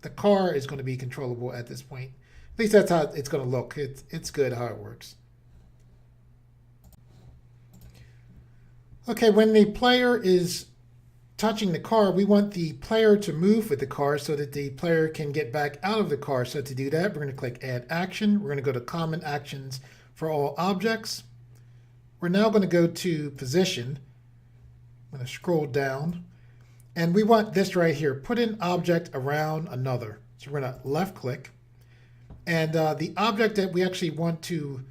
the car is going to be controllable at this point. At least that's how it's going to look. It's good how it works. Okay, when the player is touching the car, we want the player to move with the car so that the player can get back out of the car. So to do that, we're going to click Add Action. We're going to go to Common Actions for all objects. We're now going to go to Position. I'm going to scroll down. And we want this right here, put an object around another. So we're going to left click. And the object that we actually want to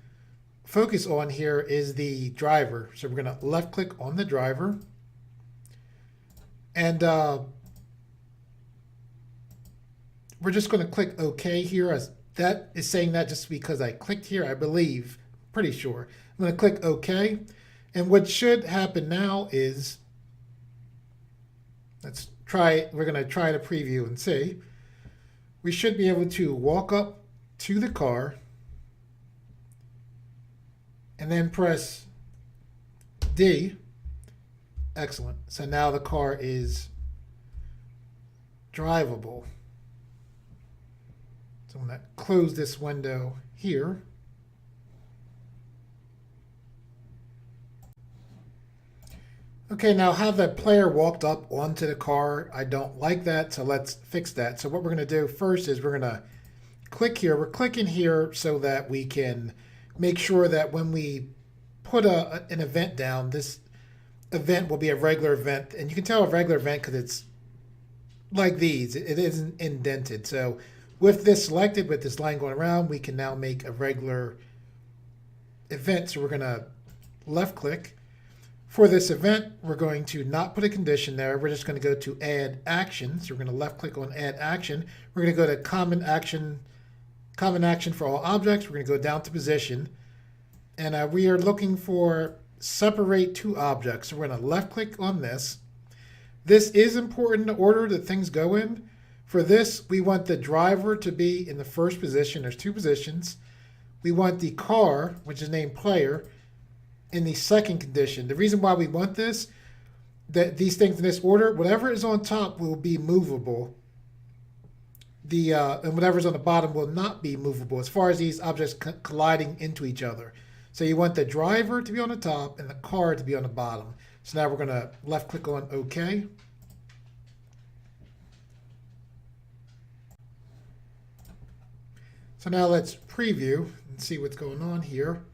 focus on here is the driver. So we're going to left click on the driver. And we're just going to click OK here. As that is saying that just because I clicked here, I believe, pretty sure. I'm going to click OK. And what should happen now is, we're going to try to preview and see. We should be able to walk up to the car and then press D. Excellent. So now the car is drivable. So I'm going to close this window here. Okay, now how the player walked up onto the car, I don't like that, so let's fix that. So what we're going to do first is we're going to click here. We're clicking here so that we can make sure that when we put an event down, this event will be a regular event. And you can tell a regular event because it's like these. It isn't indented. So with this selected, with this line going around, we can now make a regular event. So we're going to left click. For this event, we're going to not put a condition there. We're just going to go to Add Action. So we're going to left click on Add Action. We're going to go to Common Action for all objects. We're going to go down to Position. And we are looking for Separate two objects. So we're going to left click on this. This is important in the order that things go in. For this, we want the driver to be in the first position. There's two positions. We want the car, which is named Player, in the second condition. The reason why we want this, that these things in this order, whatever is on top will be movable. And whatever's on the bottom will not be movable as far as these objects colliding into each other. So you want the driver to be on the top and the car to be on the bottom. So now we're going to left click on OK. So now let's preview and see what's going on here.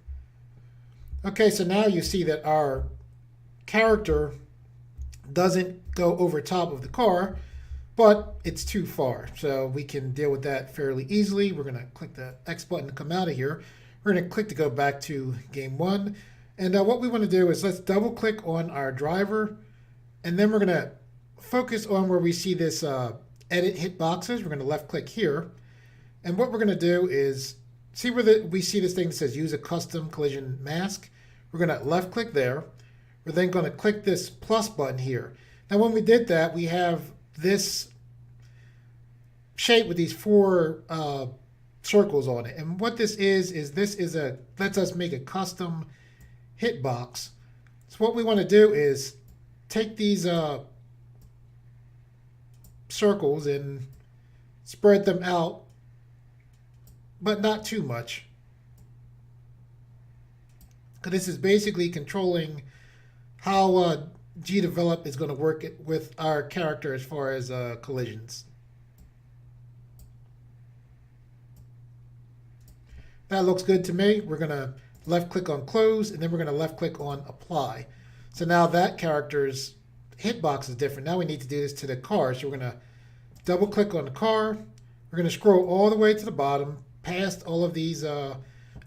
Okay, so now you see that our character doesn't go over top of the car, but it's too far. So we can deal with that fairly easily. We're going to click the X button to come out of here. We're going to click to go back to game one. And what we want to do is let's double click on our driver. And then we're going to focus on where we see this edit hitboxes. We're going to left click here. And what we're going to do is see where we see this thing that says use a custom collision mask. We're going to left click there. We're then going to click this plus button here. Now when we did that, we have this shape with these four circles on it. And what this is lets us make a custom hitbox. So what we want to do is take these circles and spread them out, but not too much. Because this is basically controlling how Gdevelop is going to work with our character as far as collisions. That looks good to me. We're going to left click on Close, and then we're going to left click on Apply. So now that character's hitbox is different. Now we need to do this to the car. So we're going to double click on the car. We're going to scroll all the way to the bottom, past all of these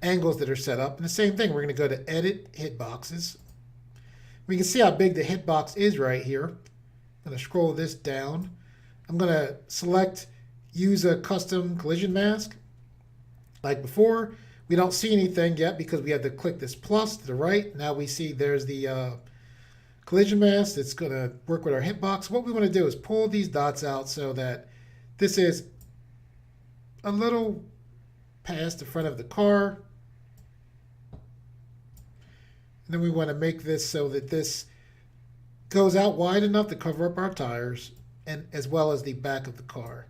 angles that are set up. And the same thing, we're going to go to Edit Hitboxes. We can see how big the hitbox is right here. I'm going to scroll this down. I'm going to select Use a Custom Collision Mask. Like before, we don't see anything yet because we have to click this plus to the right. Now we see there's the collision mask that's going to work with our hitbox. What we want to do is pull these dots out so that this is a little past the front of the car. And then we want to make this so that this goes out wide enough to cover up our tires and as well as the back of the car.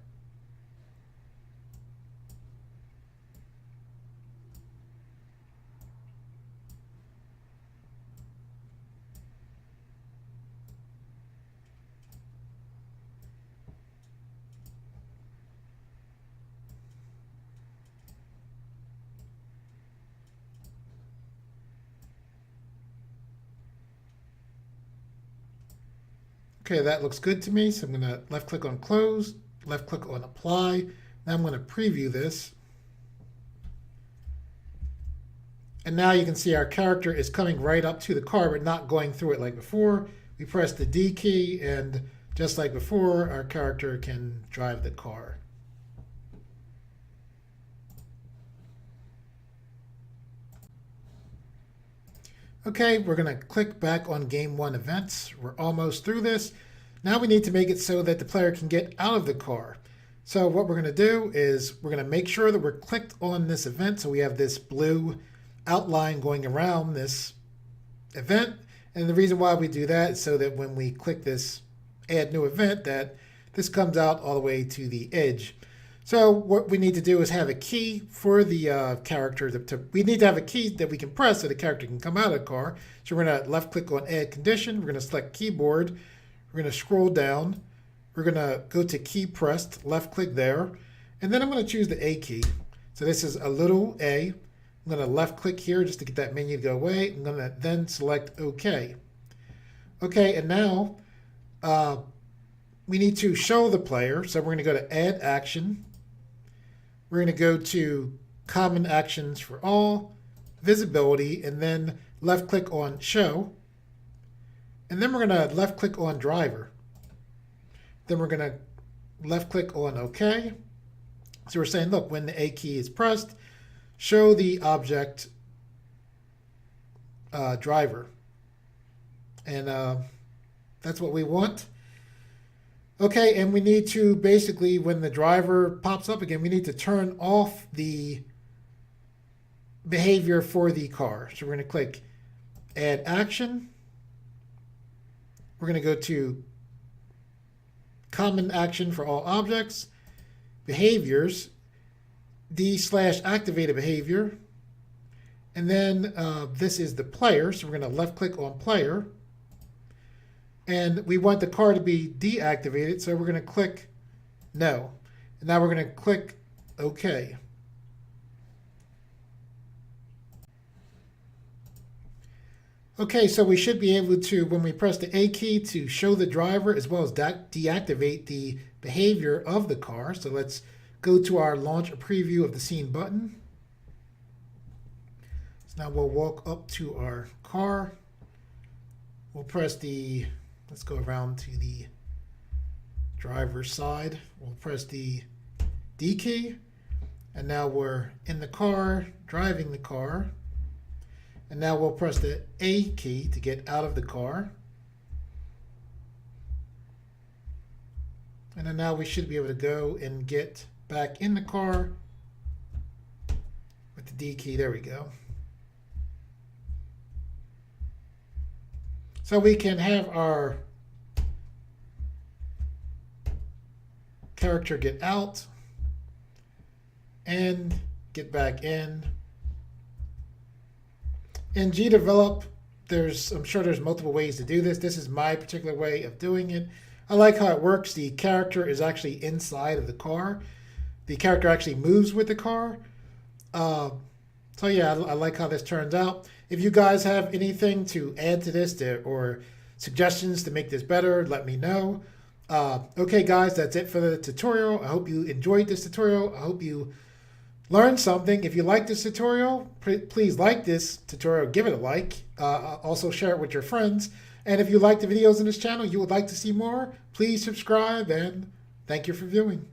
Okay, that looks good to me. So I'm going to left click on close, left click on apply. Now I'm going to preview this. And now you can see our character is coming right up to the car, but not going through it like before. We press the D key, and just like before, our character can drive the car. Okay, we're going to click back on Game 1 events. We're almost through this. Now we need to make it so that the player can get out of the car. So what we're going to do is we're going to make sure that we're clicked on this event. So we have this blue outline going around this event. And the reason why we do that is so that when we click this add new event, that this comes out all the way to the edge. So what we need to do is have a key for the character. We need to have a key that we can press so the character can come out of the car. So we're going to left click on add condition. We're going to select keyboard. We're going to scroll down. We're going to go to key pressed, left click there. And then I'm going to choose the A key. So this is a little a. I'm going to left click here just to get that menu to go away. I'm going to then select OK. Okay, and now we need to show the player. So we're going to go to add action. We're going to go to common actions for all, visibility, and then left click on show. And then we're going to left click on driver. Then we're going to left click on OK. So we're saying, look, when the A key is pressed, show the object driver. And that's what we want. Okay, and we need to basically, when the driver pops up again, we need to turn off the behavior for the car. So we're going to click add action. We're going to go to common action for all objects, behaviors, D/activated behavior. And then this is the player. So we're going to left click on player. And we want the car to be deactivated, so we're going to click no. And now we're going to click OK. Okay, so we should be able to, when we press the A key, to show the driver as well as deactivate the behavior of the car. So let's go to our launch a preview of the scene button. So now we'll walk up to our car. We'll press the Let's go around to the driver's side. We'll press the D key. And now we're in the car, driving the car. And now we'll press the A key to get out of the car. And then now we should be able to go and get back in the car with the D key. There we go. So we can have our character get out and get back in. In Gdevelop, I'm sure there's multiple ways to do this. This is my particular way of doing it. I like how it works. The character is actually inside of the car. The character actually moves with the car. So yeah, I like how this turns out. If you guys have anything to add to this or suggestions to make this better, let me know. Okay, guys, that's it for the tutorial. I hope you enjoyed this tutorial. I hope you learned something. If you like this tutorial, please like this tutorial. Give it a like. Also share it with your friends. And if you like the videos in this channel, you would like to see more, please subscribe, and thank you for viewing.